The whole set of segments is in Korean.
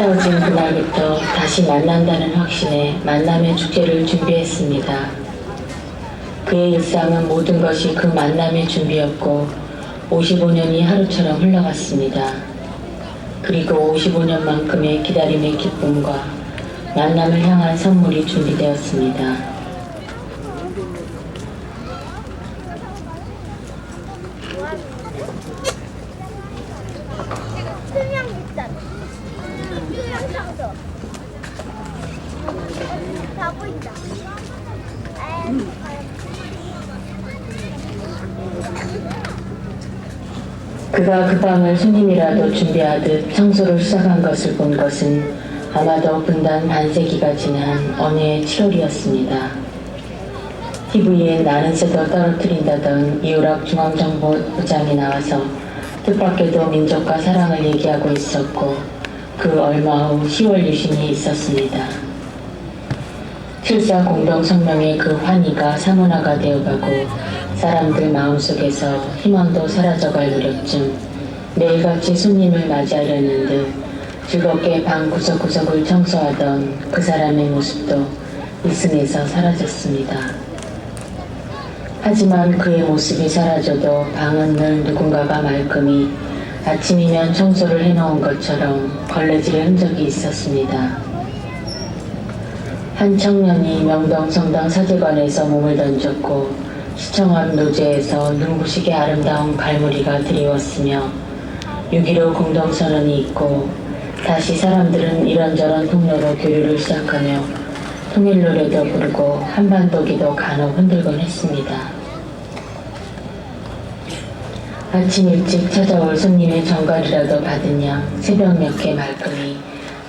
헤어진 그날부터 다시 만난다는 확신에 만남의 축제를 준비했습니다. 그의 일상은 모든 것이 그 만남의 준비였고 55년이 하루처럼 흘러갔습니다. 그리고 55년만큼의 기다림의 기쁨과 만남을 향한 선물이 준비되었습니다. 다 보인다. 그가 그 밤을 손님이라도 준비하듯 청소를 시작한 것을 본 것은 아마도 분단 반세기가 지난 어느 해 7월이었습니다. TV에 나는 새도 떨어뜨린다던 이우락 중앙정보부장이 나와서 뜻밖에도 민족과 사랑을 얘기하고 있었고 그 얼마 후 10월 유신이 있었습니다. 7.4 공동성명의 그 환희가 사문화가 되어가고 사람들 마음속에서 희망도 사라져갈 무렵쯤 매일같이 손님을 맞이하려는 듯 즐겁게 방 구석구석을 청소하던 그 사람의 모습도 이승에서 사라졌습니다. 하지만 그의 모습이 사라져도 방은 늘 누군가가 말끔히 아침이면 청소를 해놓은 것처럼 걸레질의 흔적이 있었습니다. 한 청년이 명동성당 사제관에서 몸을 던졌고 시청 앞 노제에서 눈부시게 아름다운 갈무리가 드리웠으며 6.15 공동선언이 있고 다시 사람들은 이런저런 통로로 교류를 시작하며 통일노래도 부르고 한반도기도 간혹 흔들곤 했습니다. 아침 일찍 찾아올 손님의 전갈이라도 받은 양 새벽 몇개 말끔히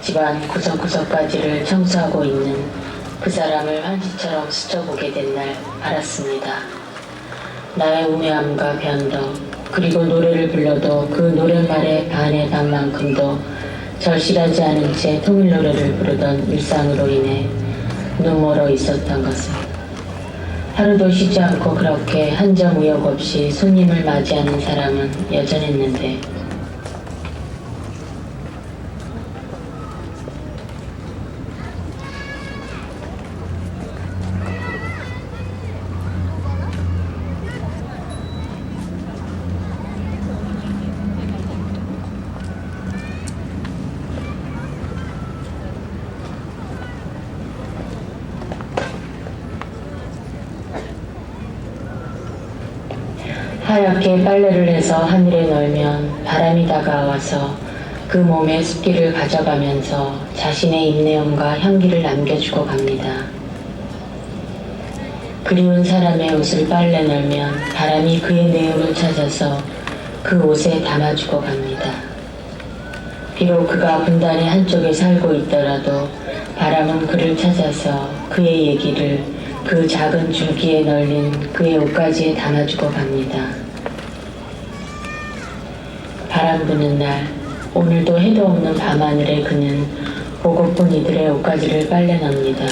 집안 구석구석까지를 청소하고 있는 그 사람을 환시처럼 스쳐보게 된 날 알았습니다. 나의 우매함과 변덕 그리고 노래를 불러도 그 노랫말의 반의 반만큼도 절실하지 않은 채 통일노래를 부르던 일상으로 인해 눈멀어 있었던 것을 하루도 쉬지 않고 그렇게 한 점 의욕 없이 손님을 맞이하는 사람은 여전했는데 하얗게 빨래를 해서 하늘에 널면 바람이 다가와서 그 몸의 습기를 가져가면서 자신의 입내음과 향기를 남겨주고 갑니다. 그리운 사람의 옷을 빨래 널면 바람이 그의 내음을 찾아서 그 옷에 담아주고 갑니다. 비록 그가 분단의 한쪽에 살고 있더라도 바람은 그를 찾아서 그의 얘기를 그 작은 줄기에 널린 그의 옷가지에 담아주고 갑니다. 바람 부는 날, 오늘도 해도 없는 밤하늘에 그는 보고픈 이들의 옷가지를 빨래납니다.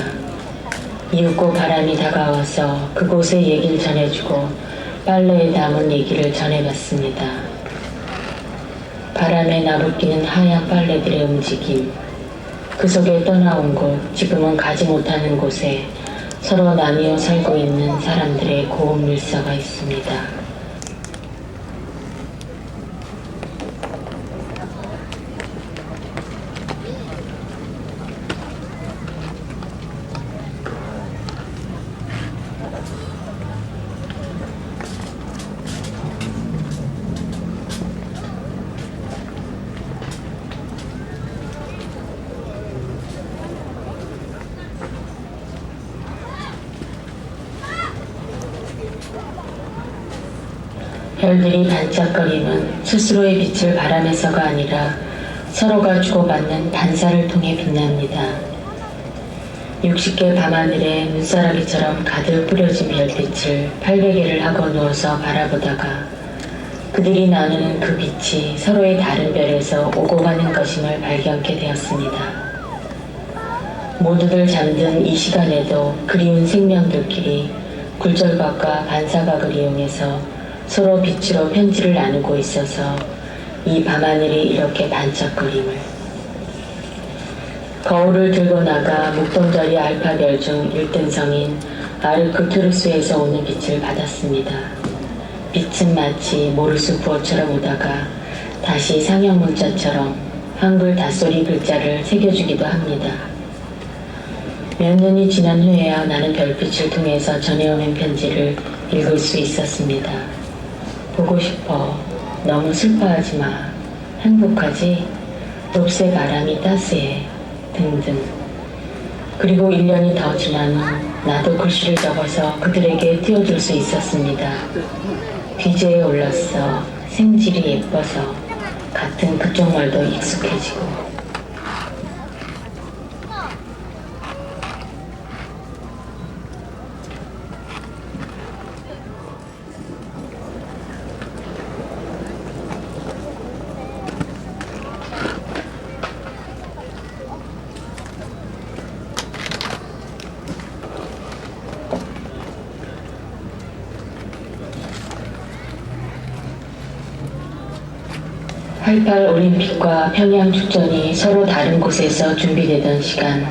이윽고 바람이 다가와서 그곳의 얘기를 전해주고 빨래에 담은 얘기를 전해봤습니다. 바람에 나부끼는 하얀 빨래들의 움직임, 그 속에 떠나온 곳, 지금은 가지 못하는 곳에 서로 나뉘어 살고 있는 사람들의 고운 밀서가 있습니다. 별들이 반짝거림은 스스로의 빛을 바람에서가 아니라 서로가 주고받는 반사를 통해 빛납니다. 60개 밤하늘에 눈사라기처럼 가득 뿌려진 별빛을 800개를 하고 누워서 바라보다가 그들이 나누는 그 빛이 서로의 다른 별에서 오고 가는 것임을 발견케 되었습니다. 모두들 잠든 이 시간에도 그리운 생명들끼리 굴절각과 반사각을 이용해서 서로 빛으로 편지를 나누고 있어서 이 밤하늘이 이렇게 반짝거림을 거울을 들고 나가 묵동자리 알파별 중 1등성인 아르크투루스에서 오는 빛을 받았습니다. 빛은 마치 모르스 부호처럼 오다가 다시 상형 문자처럼 한글 닷소리 글자를 새겨주기도 합니다. 몇 년이 지난 후에야 나는 별빛을 통해서 전해오는 편지를 읽을 수 있었습니다. 보고 싶어. 너무 슬퍼하지 마. 행복하지? 녹색 바람이 따스해. 등등. 그리고 1년이 더 지난 후 나도 글씨를 적어서 그들에게 띄워줄 수 있었습니다. 귀재에 올랐어. 생질이 예뻐서. 같은 그쪽 말도 익숙해지고. 88 올림픽과 평양 축전이 서로 다른 곳에서 준비되던 시간,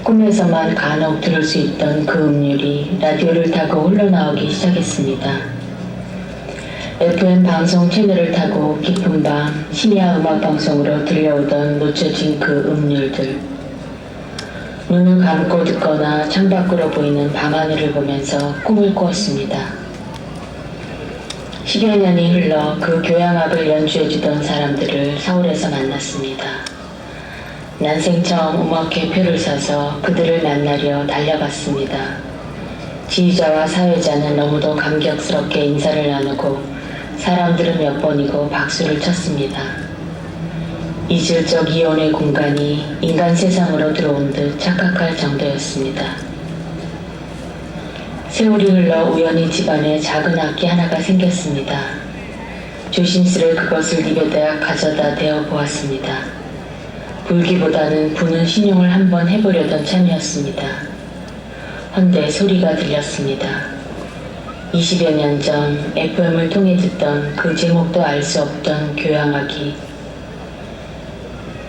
꿈에서만 간혹 들을 수 있던 그 음률이 라디오를 타고 흘러나오기 시작했습니다. FM 방송 채널을 타고 깊은 밤 심야 음악 방송으로 들려오던 놓쳐진 그 음률들. 눈을 감고 듣거나 창밖으로 보이는 밤하늘을 보면서 꿈을 꾸었습니다. 10여 년이 흘러 그 교향악을 연주해주던 사람들을 서울에서 만났습니다. 난생 처음 음악회 표를 사서 그들을 만나려 달려갔습니다. 지휘자와 사회자는 너무도 감격스럽게 인사를 나누고 사람들은 몇 번이고 박수를 쳤습니다. 이질적 이혼의 공간이 인간 세상으로 들어온 듯 착각할 정도였습니다. 세월이 흘러 우연히 집안에 작은 악기 하나가 생겼습니다. 조심스레 그것을 입에다 가져다 대어 보았습니다. 불기보다는 부는 신용을 한번 해보려던 참이었습니다. 헌데 소리가 들렸습니다. 20여 년 전 FM을 통해 듣던 그 제목도 알 수 없던 교향악이.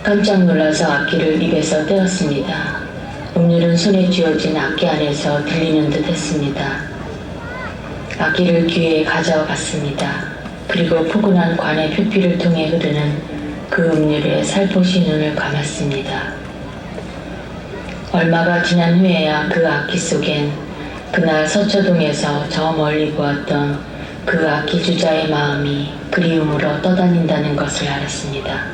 깜짝 놀라서 악기를 입에서 떼었습니다. 음률은 손에 쥐어진 악기 안에서 들리는 듯 했습니다. 악기를 귀에 가져갔습니다. 그리고 포근한 관의 표피를 통해 흐르는 그 음률에 살포시 눈을 감았습니다. 얼마가 지난 후에야 그 악기 속엔 그날 서초동에서 저 멀리 보았던 그 악기 주자의 마음이 그리움으로 떠다닌다는 것을 알았습니다.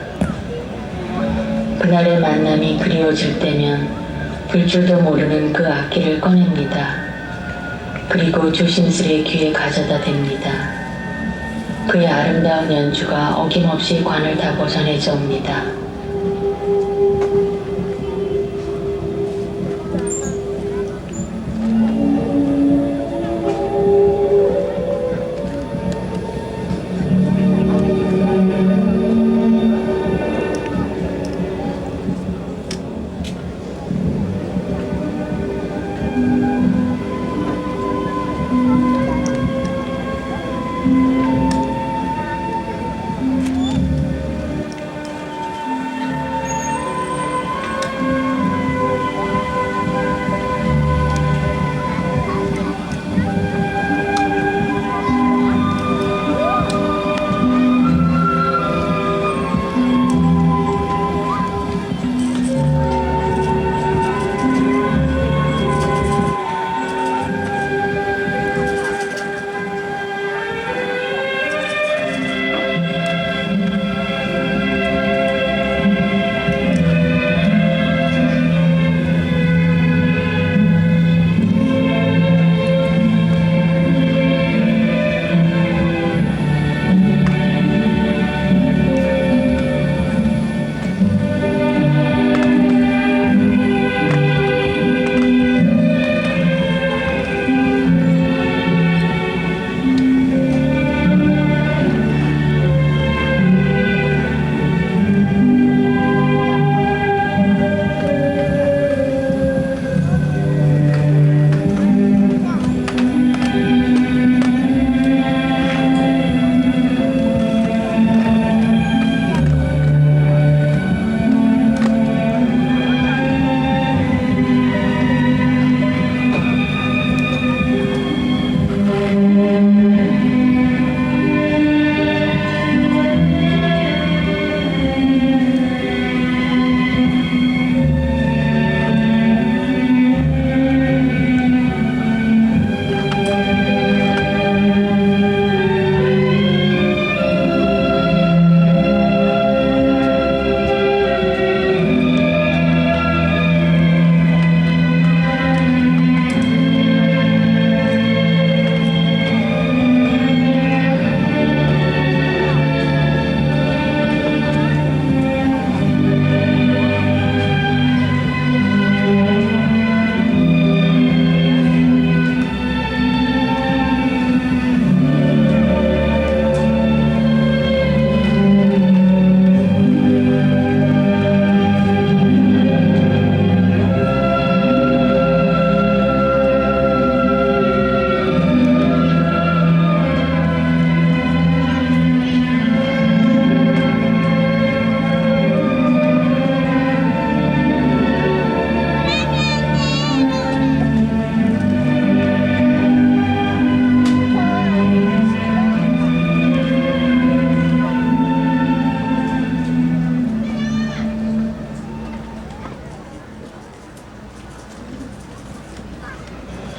그날의 만남이 그리워질 때면 불 줄도 모르는 그 악기를 꺼냅니다. 그리고 조심스레 귀에 가져다 댑니다. 그의 아름다운 연주가 어김없이 관을 타고 전해져 옵니다.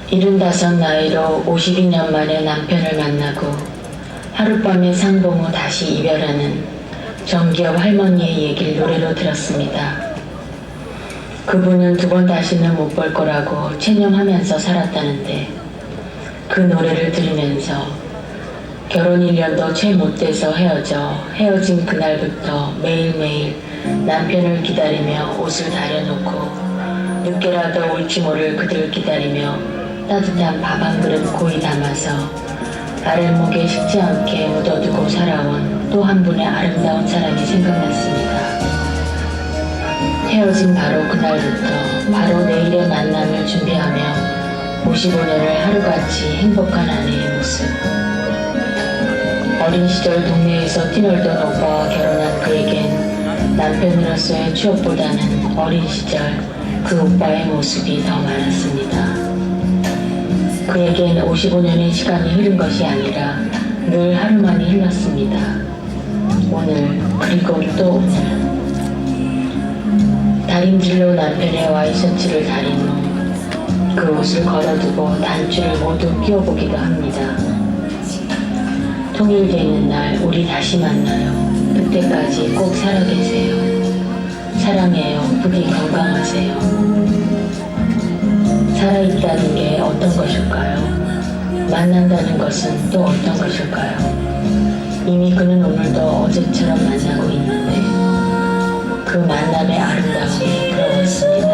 75 나이로 52년 만에 남편을 만나고 하룻밤에 상봉 후 다시 이별하는 정기업 할머니의 얘기를 노래로 들었습니다. 그분은 두 번 다시는 못 볼 거라고 체념하면서 살았다는데 그 노래를 들으면서 결혼 1년도 채 못 돼서 헤어진 그날부터 매일매일 남편을 기다리며 옷을 다려놓고 늦게라도 올지 모를 그들을 기다리며 따뜻한 밥 한 그릇 고이 담아서 아랫목에 식지 않게 묻어두고 살아온 또 한 분의 아름다운 사람이 생각났습니다. 헤어진 바로 그날부터 바로 내일의 만남을 준비하며 55년을 하루같이 행복한 아내의 모습. 어린 시절 동네에서 뛰놀던 오빠와 결혼한 그에겐 남편으로서의 추억보다는 어린 시절 그 오빠의 모습이 더 많았습니다. 그에겐 55년의 시간이 흐른 것이 아니라 늘 하루만이 흘렀습니다. 오늘 그리고 또 오늘. 다림질로 남편의 와이셔츠를 다린 후 그 옷을 걸어두고 단추를 모두 끼워보기도 합니다. 통일되는 날 우리 다시 만나요. 그때까지 꼭 살아계세요. 사랑해요. 부디 건강하세요. 살아있다는 게 어떤 것일까요? 만난다는 것은 또 어떤 것일까요? 이미 그는 오늘도 어제처럼 만나고 있는데 그 만남의 아름다움이 부러웠습니다.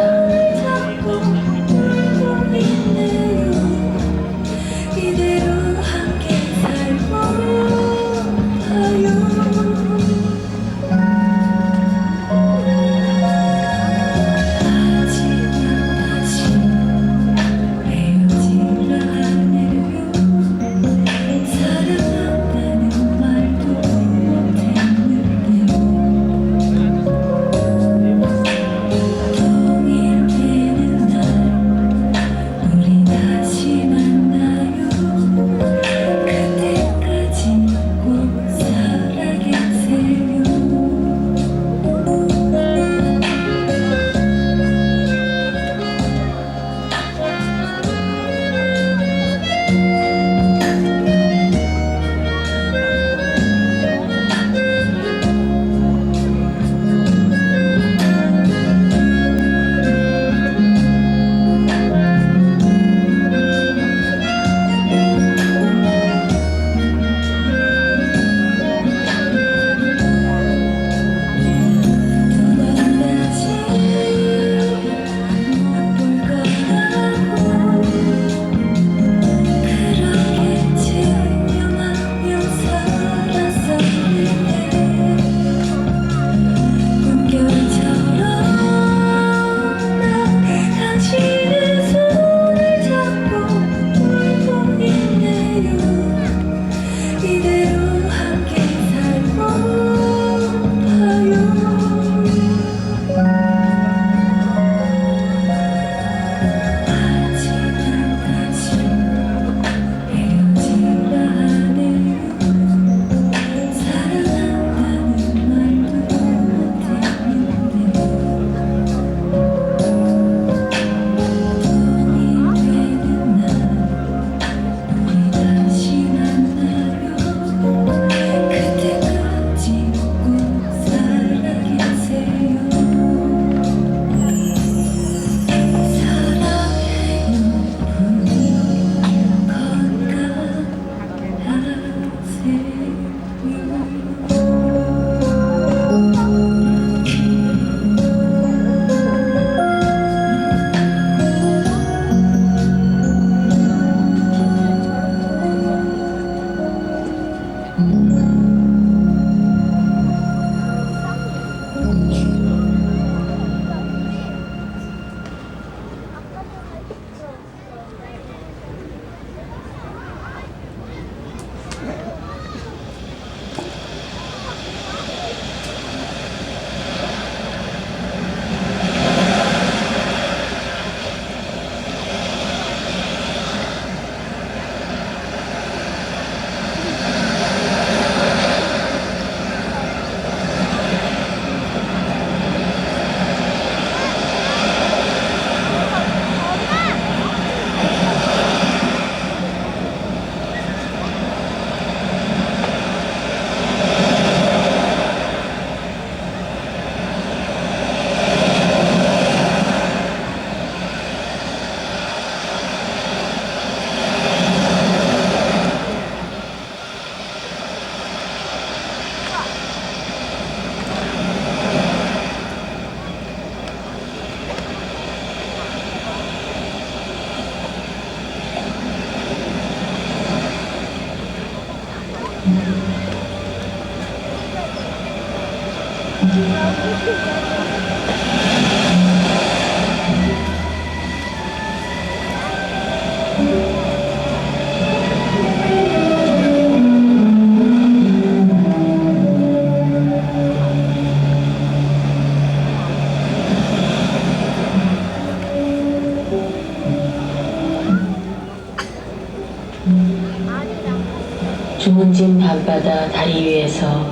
주문진 밤바다 다리 위에서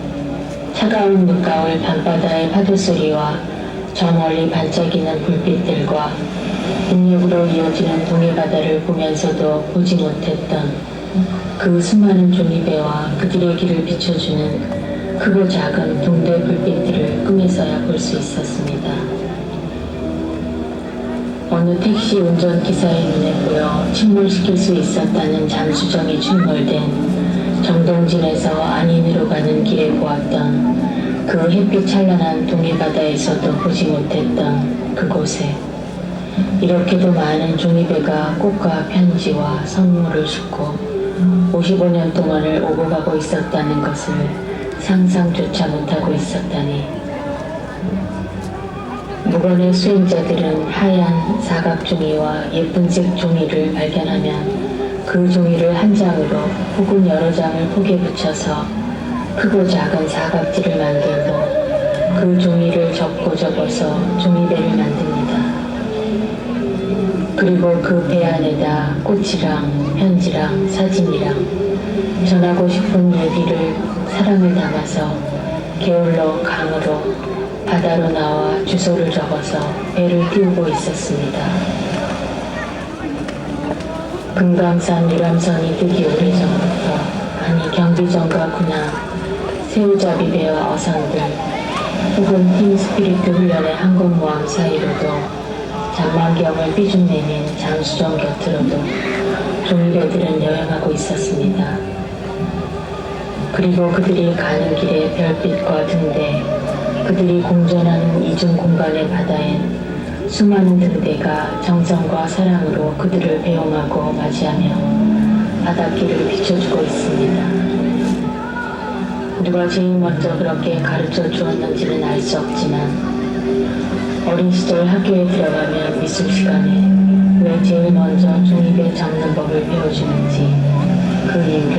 차가운 늦가을 밤바다의 파도 소리와 저 멀리 반짝이는 불빛들과 북녘으로 이어지는 동해바다를 보면서도 보지 못했던 그 수많은 종이배와 그들의 길을 비춰주는 크고 작은 동대 불빛들을 꿈에서야 볼 수 있었습니다. 어느 택시 운전기사의 눈에 보여 침몰시킬 수 있었다는 잠수정이 충돌된 정동진에서 안인으로 가는 길에 보았던 그 햇빛 찬란한 동해바다에서도 보지 못했던 그곳에 이렇게도 많은 종이배가 꽃과 편지와 선물을 싣고 55년 동안을 오고 가고 있었다는 것을 상상조차 못하고 있었다니. 무건의 수행자들은 하얀 사각종이와 예쁜색 종이를 발견하면 그 종이를 한 장으로 혹은 여러 장을 폭에 붙여서 크고 작은 사각지를 만들고 그 종이를 접고 접어서 종이배를 만듭니다. 그리고 그 배 안에다 꽃이랑 편지랑 사진이랑 전하고 싶은 얘기를 사랑을 담아서 게을러 강으로 바다로 나와 주소를 적어서 배를 띄우고 있었습니다. 금강산 유람선이 뜨기 오래전부터 아니 경비정과 군함, 새우잡이배와 어선들 혹은 팀 스피리트 훈련의 항공모함 사이로도 장만경을 삐죽내민 잠수정 곁으로도 종이배들은 여행하고 있었습니다. 그리고 그들이 가는 길의 별빛과 등대, 그들이 공존하는 이중 공간의 바다엔 수많은 등대가 정성과 사랑으로 그들을 배웅하고 맞이하며 바닷길을 비춰주고 있습니다. 누가 제일 먼저 그렇게 가르쳐 주었는지는 알 수 없지만 어린 시절 학교에 들어가면 미술 시간에 왜 제일 먼저 종이배 접는 법을 배워주는지 그 이유를